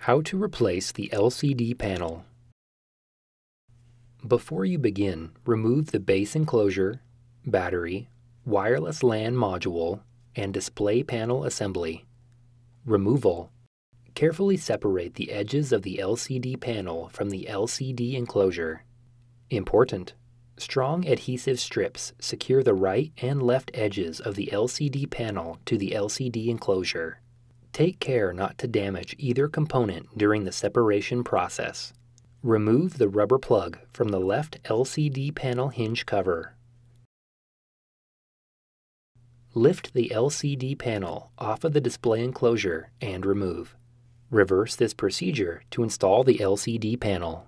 How to replace the LCD panel. Before you begin, remove the base enclosure, battery, wireless LAN module, and display panel assembly. Removal. Carefully separate the edges of the LCD panel from the LCD enclosure. Important: strong adhesive strips secure the right and left edges of the LCD panel to the LCD enclosure. Take care not to damage either component during the separation process. Remove the rubber plug from the left LCD panel hinge cover. Lift the LCD panel off of the display enclosure and remove. Reverse this procedure to install the LCD panel.